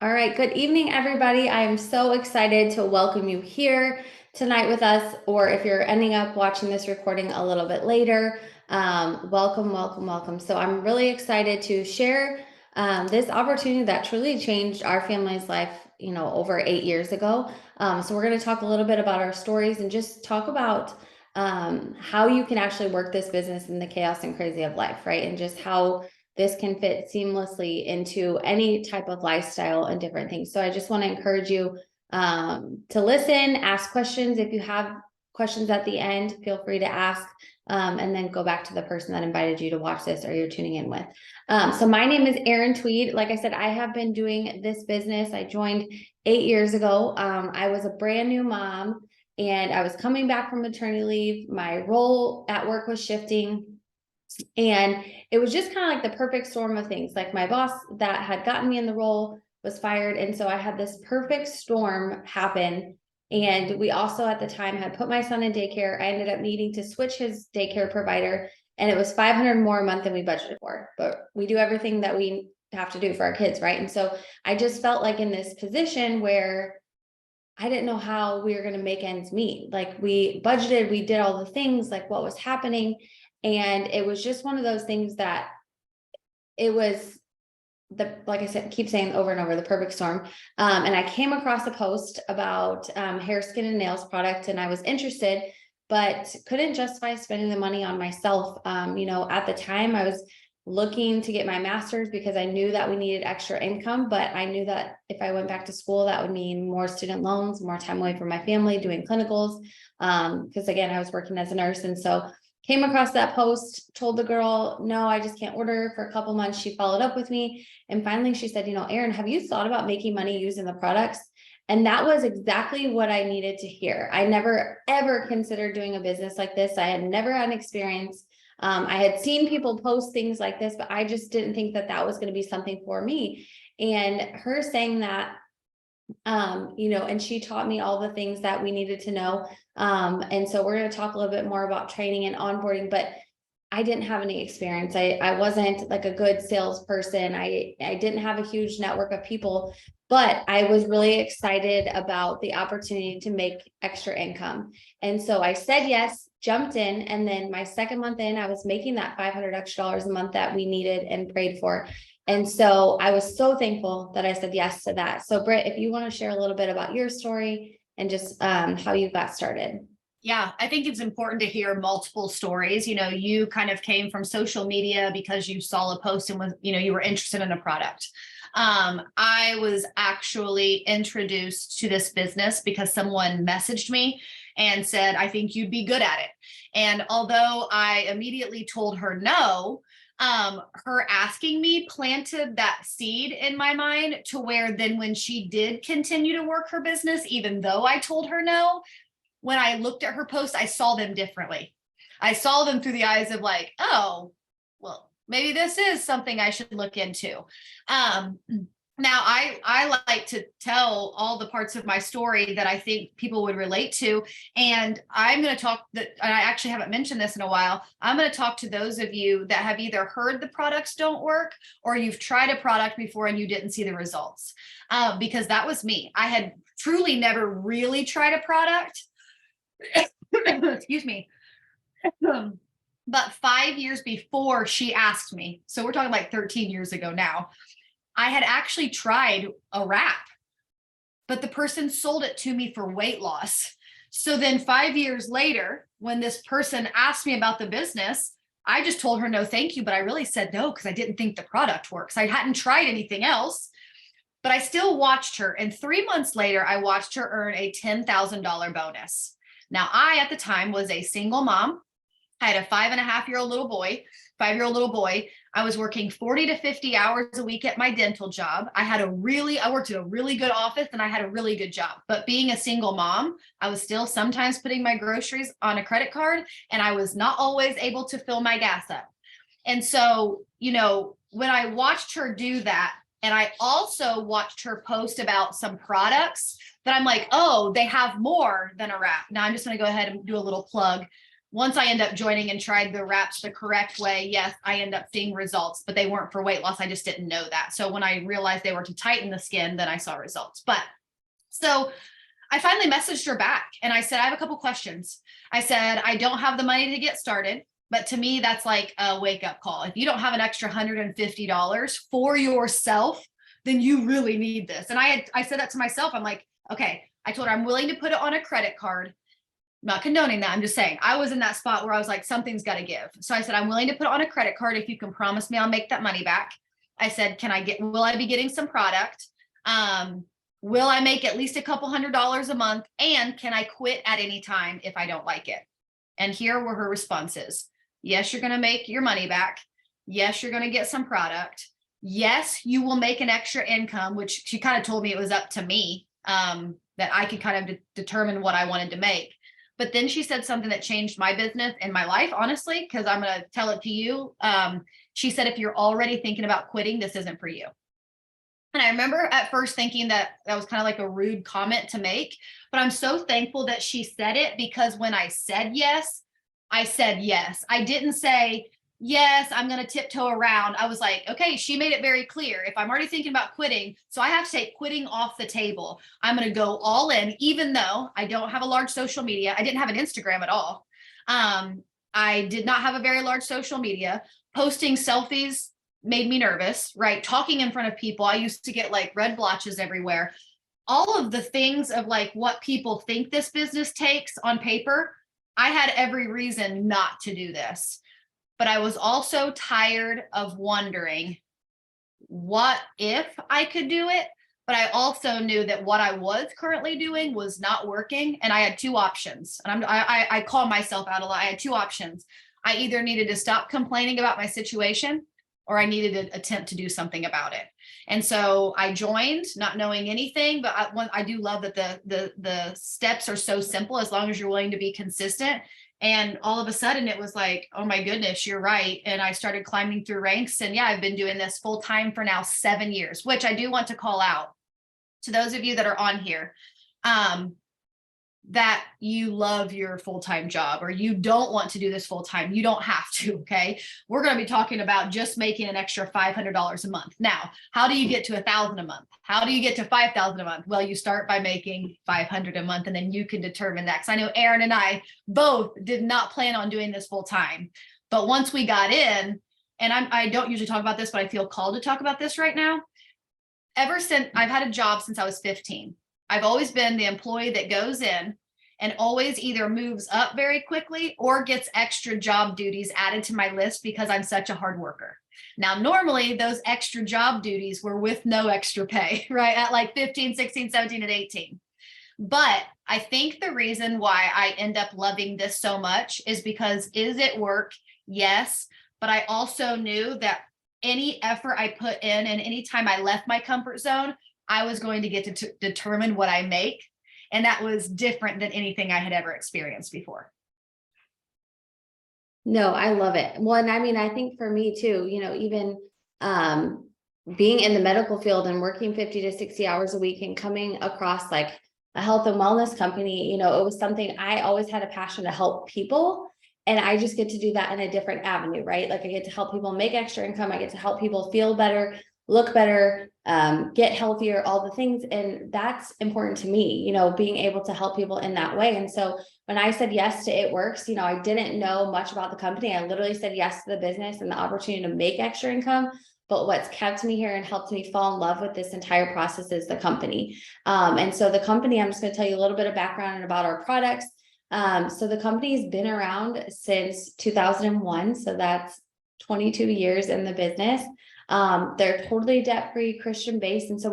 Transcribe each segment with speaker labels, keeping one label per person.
Speaker 1: All right, good evening, everybody. I am so excited to welcome you here tonight with us, or if you're ending up watching this recording a little bit later, welcome, welcome, welcome. So I'm really excited to share this opportunity that truly changed our family's life, over 8 years ago. So we're going to talk a little bit about our stories and just talk about how you can actually work this business in the chaos and crazy of life, right? And just how this can fit seamlessly into any type of lifestyle and different things. So I just want to encourage you to listen, ask questions. If you have questions at the end, feel free to ask, and then go back to the person that invited you to watch this or you're tuning in with. So my name is Erin Tweed. Like I said, I have been doing this business. I joined 8 years ago. I was a brand new mom and I was coming back from maternity leave. My role at work was shifting. And it was just kind of like the perfect storm of things. Like my boss that had gotten me in the role was fired. And so I had this perfect storm happen. And we also at the time had put my son in daycare. I ended up needing to switch his daycare provider. And it was 500 more a month than we budgeted for. But we do everything that we have to do for our kids, right? And so I just felt like in this position where I didn't know how we were going to make ends meet. Like we budgeted, we did all the things, like what was happening. And it was just one of those things that it was like I said, keep saying over and over, the perfect storm. And I came across a post about hair, skin, and nails product, and I was interested, but couldn't justify spending the money on myself. At the time I was looking to get my master's because I knew that we needed extra income, but I knew that if I went back to school, that would mean more student loans, more time away from my family, doing clinicals. Because again, I was working as a nurse. And so came across that post, told the girl, no, I just can't order for a couple months. She followed up with me. And finally she said, Erin, have you thought about making money using the products? And that was exactly what I needed to hear. I never, ever considered doing a business like this. I had never had an experience. I had seen people post things like this, but I just didn't think that that was going to be something for me. And her saying that, and she taught me all the things that we needed to know. And so we're going to talk a little bit more about training and onboarding, but I didn't have any experience. I wasn't like a good salesperson. I didn't have a huge network of people, but I was really excited about the opportunity to make extra income. And so I said yes, jumped in, and then my second month in, I was making that $500 extra a month that we needed and prayed for. And so I was so thankful that I said yes to that. So Britt, if you want to share a little bit about your story and just how you got started.
Speaker 2: Yeah, I think it's important to hear multiple stories. You kind of came from social media because you saw a post and you were interested in a product. I was actually introduced to this business because someone messaged me and said, I think you'd be good at it. And although I immediately told her no, her asking me planted that seed in my mind to where then when she did continue to work her business, even though I told her no, when I looked at her posts, I saw them differently. I saw them through the eyes of like, oh, well, maybe this is something I should look into. Now, I like to tell all the parts of my story that I think people would relate to. And I'm going to talk that I actually haven't mentioned this in a while. I'm going to talk to those of you that have either heard the products don't work or you've tried a product before and you didn't see the results. Because that was me. I had truly never really tried a product. Excuse me. But 5 years before she asked me, so we're talking like 13 years ago now, I had actually tried a wrap, but the person sold it to me for weight loss. So then 5 years later, when this person asked me about the business, I just told her no, thank you. But I really said no because I didn't think the product works. I hadn't tried anything else, but I still watched her. And 3 months later, I watched her earn a $10,000 bonus. Now, I, at the time, was a single mom. I had a 5.5-year-old little boy, 5-year-old little boy. I was working 40 to 50 hours a week at my dental job. I worked in a really good office and I had a really good job. But being a single mom, I was still sometimes putting my groceries on a credit card and I was not always able to fill my gas up. And so, when I watched her do that, and I also watched her post about some products that I'm like, oh, they have more than a wrap. Now I'm just going to go ahead and do a little plug. once I end up joining and tried the wraps the correct way, yes, I end up seeing results, but they weren't for weight loss. I just didn't know that. So when I realized they were to tighten the skin, then I saw results. But so I finally messaged her back and I said, I have a couple questions. I said, I don't have the money to get started, but to me, that's like a wake up call. If you don't have an extra $150 for yourself, then you really need this. And I said that to myself. I'm like, okay, I told her I'm willing to put it on a credit card. I'm not condoning that. I'm just saying I was in that spot where I was like, something's got to give. So I said, I'm willing to put it on a credit card if you can promise me I'll make that money back. I said, will I be getting some product? Will I make at least a couple $100s a month? And can I quit at any time if I don't like it? And here were her responses. Yes, you're going to make your money back. Yes, you're going to get some product. Yes, you will make an extra income, which she kind of told me it was up to me, that I could kind of determine what I wanted to make. But then she said something that changed my business and my life, honestly, because I'm going to tell it to you. She said, if you're already thinking about quitting, this isn't for you. And I remember at first thinking that was kind of like a rude comment to make, but I'm so thankful that she said it, because when I said yes, I said yes. I didn't say, yes, I'm going to tiptoe around. I was like, okay, she made it very clear. If I'm already thinking about quitting, so I have to take quitting off the table. I'm going to go all in, even though I don't have a large social media. I didn't have an Instagram at all. I did not have a very large social media. Posting selfies made me nervous, right? Talking in front of people, I used to get like red blotches everywhere. All of the things of like what people think this business takes on paper, I had every reason not to do this. But I was also tired of wondering what if I could do it. But I also knew that what I was currently doing was not working. And I had two options. And I call myself out a lot. I had two options. I either needed to stop complaining about my situation, or I needed to attempt to do something about it. And so I joined not knowing anything, but I do love that the steps are so simple as long as you're willing to be consistent. And all of a sudden it was like, oh my goodness, you're right. And I started climbing through ranks. And yeah, I've been doing this full time for now 7 years, which I do want to call out to those of you that are on here. That you love your full-time job or you don't want to do this full-time, you don't have to, okay? We're going to be talking about just making an extra $500 a month. Now, how do you get to $1,000 a month? How do you get to $5,000 a month? Well, you start by making $500 a month, and then you can determine that. Because I know Erin and I both did not plan on doing this full-time. But once we got in, and I don't usually talk about this, but I feel called to talk about this right now. Ever since I've had a job since I was 15. I've always been the employee that goes in and always either moves up very quickly or gets extra job duties added to my list because I'm such a hard worker. Now, normally those extra job duties were with no extra pay, right? At like 15, 16, 17, and 18. But I think the reason why I end up loving this so much is because is it work? Yes. But I also knew that any effort I put in and anytime I left my comfort zone, I was going to get to determine what I make. And that was different than anything I had ever experienced before.
Speaker 1: No, I love it. Well, and I mean, I think for me too, even being in the medical field and working 50 to 60 hours a week and coming across like a health and wellness company, it was something I always had a passion to help people. And I just get to do that in a different avenue, right? Like I get to help people make extra income. I get to help people feel better, look better, get healthier, all the things. And that's important to me, being able to help people in that way. And so when I said yes to It Works, I didn't know much about the company. I literally said yes to the business and the opportunity to make extra income. But what's kept me here and helped me fall in love with this entire process is the company. And so the company, I'm just going to tell you a little bit of background about our products. So the company has been around since 2001. So that's 22 years in the business. They're totally debt-free, Christian-based. And so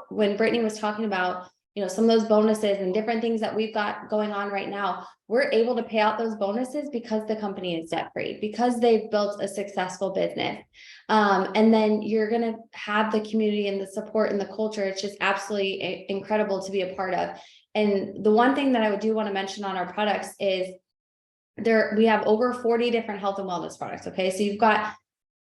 Speaker 1: when Brittany was talking about, some of those bonuses and different things that we've got going on right now, we're able to pay out those bonuses because the company is debt-free, because they've built a successful business. And then you're going to have the community and the support and the culture. It's just absolutely incredible to be a part of. And the one thing that I do want to mention on our products is we have over 40 different health and wellness products. Okay. So you've got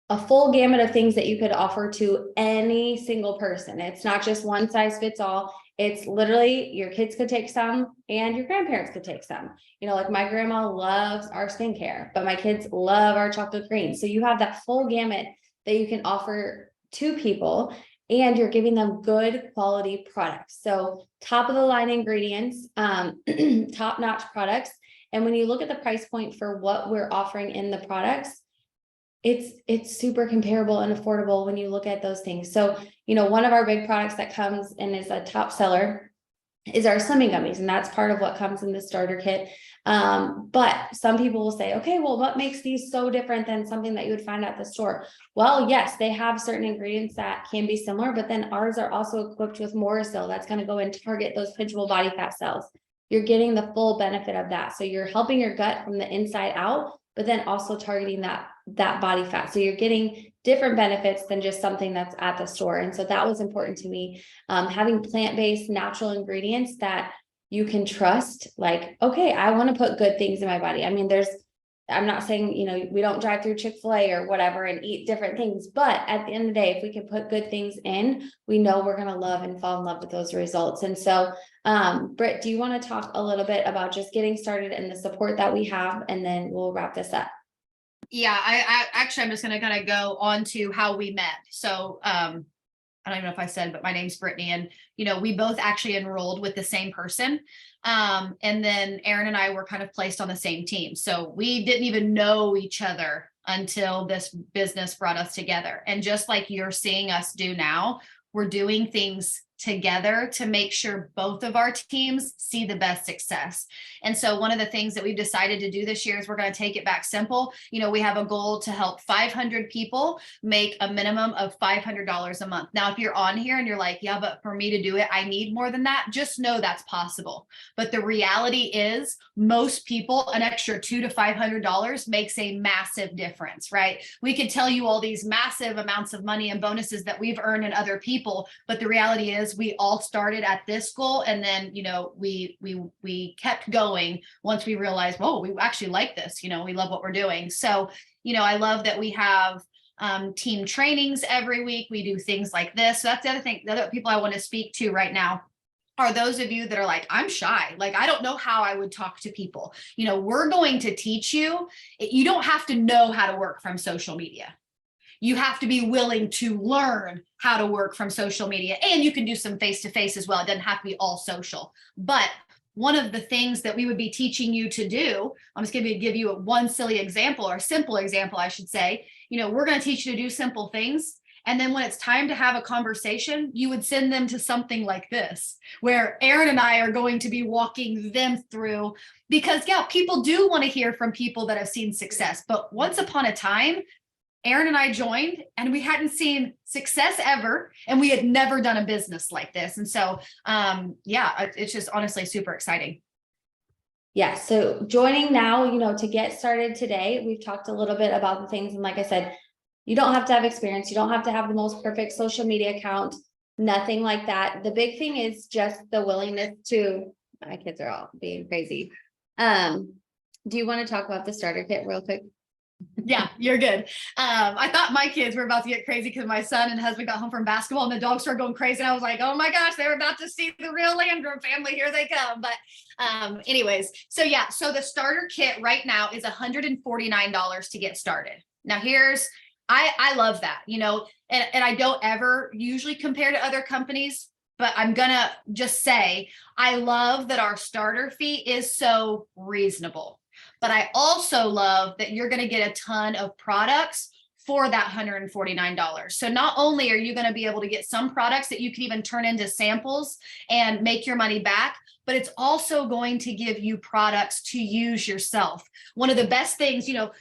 Speaker 1: a full gamut of things that you could offer to any single person. It's not just one size fits all. It's literally your kids could take some and your grandparents could take some. You know, like my grandma loves our skincare, but my kids love our chocolate cream. So you have that full gamut that you can offer to people, and you're giving them good quality products. So top of the line ingredients, top notch products. And when you look at the price point for what we're offering in the products, it's super comparable and affordable when you look at those things. So, you know, one of our big products that comes and is a top seller is our slimming gummies, and that's part of what comes in the starter kit. But some people will say, okay, well, what makes these so different than something that you would find at the store? Well, yes, they have certain ingredients that can be similar, but then ours are also equipped with Morasil that's going to go and target those pinchable body fat cells. You're getting the full benefit of that. So you're helping your gut from the inside out, but then also targeting that body fat. So you're getting different benefits than just something that's at the store. And so that was important to me. Having plant-based natural ingredients that you can trust, like, okay, I want to put good things in my body. I mean, I'm not saying, you know, we don't drive through Chick-fil-A or whatever and eat different things, but at the end of the day, if we can put good things in, we know we're going to love and fall in love with those results. And so, Britt, do you want to talk a little bit about just getting started and the support that we have, and then we'll wrap this up?
Speaker 2: Yeah, I actually, I'm just going to kind of go on to how we met. So, I don't even know if I said, but my name's Brittany, and, you know, we both actually enrolled with the same person. And then Aaron and I were kind of placed on the same team. So we didn't even know each other until this business brought us together. And just like you're seeing us do now, we're doing things together to make sure both of our teams see the best success. And so one of the things that we've decided to do this year is we're going to take it back simple. You know, we have a goal to help 500 people make a minimum of $500 a month. Now, if you're on here and you're like, yeah, but for me to do it, I need more than that, just know that's possible. But the reality is most people, an extra $200 to $500 makes a massive difference, right? We could tell you all these massive amounts of money and bonuses that we've earned in other people, but the reality is we all started at this goal, and then, you know, we kept going once we realized, whoa, we actually like this, you know, we love what we're doing. So, you know, I love that we have team trainings every week. We do things like this. So that's the other thing, the other people I want to speak to right now are those of you that are like, I'm shy. Like, I don't know how I would talk to people. You know, we're going to teach you. You don't have to know how to work from social media. You have to be willing to learn how to work from social media, and you can do some face-to-face as well. It doesn't have to be all social, but one of the things that we would be teaching you to do, I'm just going to give you one silly example, or a simple example, I should say. You know, we're going to teach you to do simple things. And then when it's time to have a conversation, you would send them to something like this, where Aaron and I are going to be walking them through, because yeah, people do want to hear from people that have seen success. But once upon a time, Aaron and I joined and we hadn't seen success ever, and we had never done a business like this. And so, yeah, it's just honestly super exciting.
Speaker 1: Yeah. So joining now, you know, to get started today, we've talked a little bit about the things. And like I said, you don't have to have experience. You don't have to have the most perfect social media account, nothing like that. The big thing is just the willingness to, my kids are all being crazy. Do you want to talk about the starter kit real quick?
Speaker 2: Yeah, you're good. I thought my kids were about to get crazy because my son and husband got home from basketball and the dogs started going crazy. And I was like, oh my gosh, they're about to see the real Landrum family. Here they come. But anyways, so yeah, so the starter kit right now is $149 to get started. Now I love that, you know, and I don't ever usually compare to other companies, but I'm gonna just say, I love that our starter fee is so reasonable. But I also love that you're going to get a ton of products for that $149. So not only are you going to be able to get some products that you can even turn into samples and make your money back, but it's also going to give you products to use yourself. One of the best things, you know,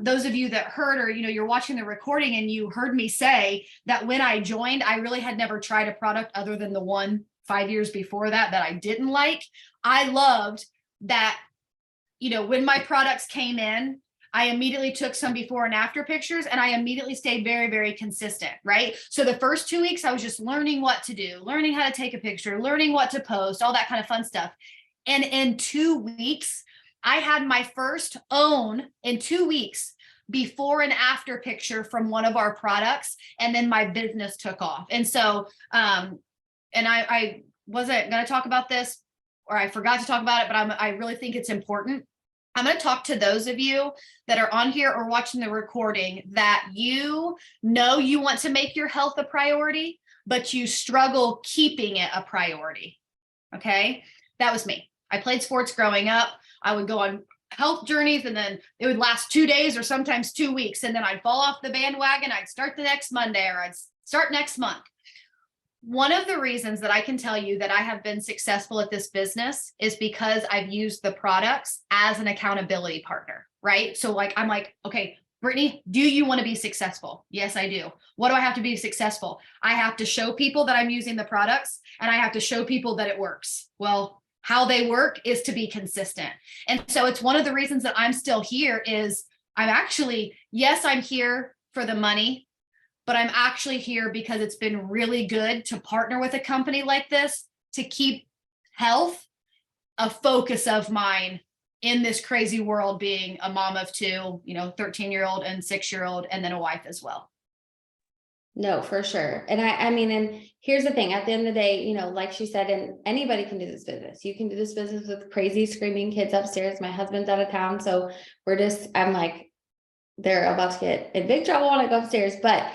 Speaker 2: those of you that heard, or, you know, you're watching the recording and you heard me say that when I joined, I really had never tried a product other than the one 5 years before that I didn't like. I loved that. You know, when my products came in, I immediately took some before and after pictures, and I immediately stayed very, very consistent, right? So the first 2 weeks, I was just learning what to do, learning how to take a picture, learning what to post, all that kind of fun stuff. And in 2 weeks, I had my first own in 2 weeks before and after picture from one of our products. And then my business took off. And so, and I wasn't going to talk about this, or I forgot to talk about it, but I really think it's important. I'm going to talk to those of you that are on here or watching the recording that you know you want to make your health a priority, but you struggle keeping it a priority. Okay. That was me. I played sports growing up. I would go on health journeys and then it would last 2 days or sometimes 2 weeks. And then I'd fall off the bandwagon. I'd start the next Monday or I'd start next month. One of the reasons that I can tell you that I have been successful at this business is because I've used the products as an accountability partner, right? So like, I'm like, okay, Brittany, do you want to be successful? Yes, I do. What do I have to be successful? I have to show people that I'm using the products and I have to show people that it works. Well, how they work is to be consistent. And so it's one of the reasons that I'm still here is I'm actually, yes, I'm here for the money, but I'm actually here because it's been really good to partner with a company like this to keep health a focus of mine in this crazy world, being a mom of 2, 13-year-old and 6-year-old, and then a wife as well.
Speaker 1: No, for sure. And I mean, and here's the thing, at the end of the day, like she said, and anybody can do this business. You can do this business with crazy screaming kids upstairs. My husband's out of town. So I'm like, they're about to get in big trouble when I go upstairs, but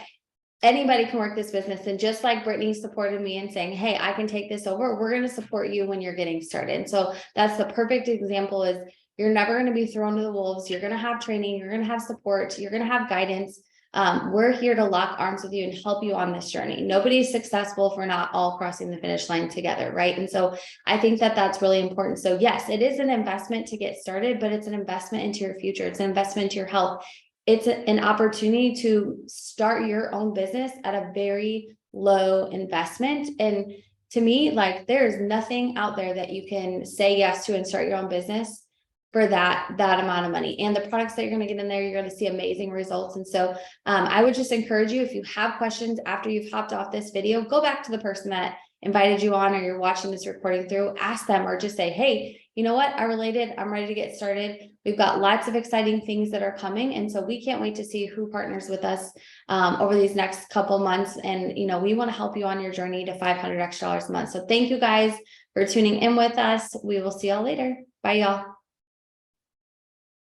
Speaker 1: anybody can work this business. And just like Brittany supported me in saying, hey, I can take this over, we're going to support you when you're getting started. And so that's the perfect example is you're never going to be thrown to the wolves. You're going to have training, you're going to have support, you're going to have guidance. We're here to lock arms with you and help you on this journey. Nobody's successful if we're not all crossing the finish line together, right? And so I think that that's really important. So yes, it is an investment to get started, but it's an investment into your future. It's an investment into your health. It's an opportunity to start your own business at a very low investment. And to me, like there's nothing out there that you can say yes to and start your own business for that amount of money. And the products that you're going to get in there, you're going to see amazing results. And so I would just encourage you, if you have questions after you've hopped off this video, go back to the person that invited you on or you're watching this recording through, ask them or just say, hey, you know what? I related. I'm ready to get started. We've got lots of exciting things that are coming. And so we can't wait to see who partners with us over these next couple months. And, we want to help you on your journey to $500 extra a month. So thank you guys for tuning in with us. We will see y'all later. Bye, y'all.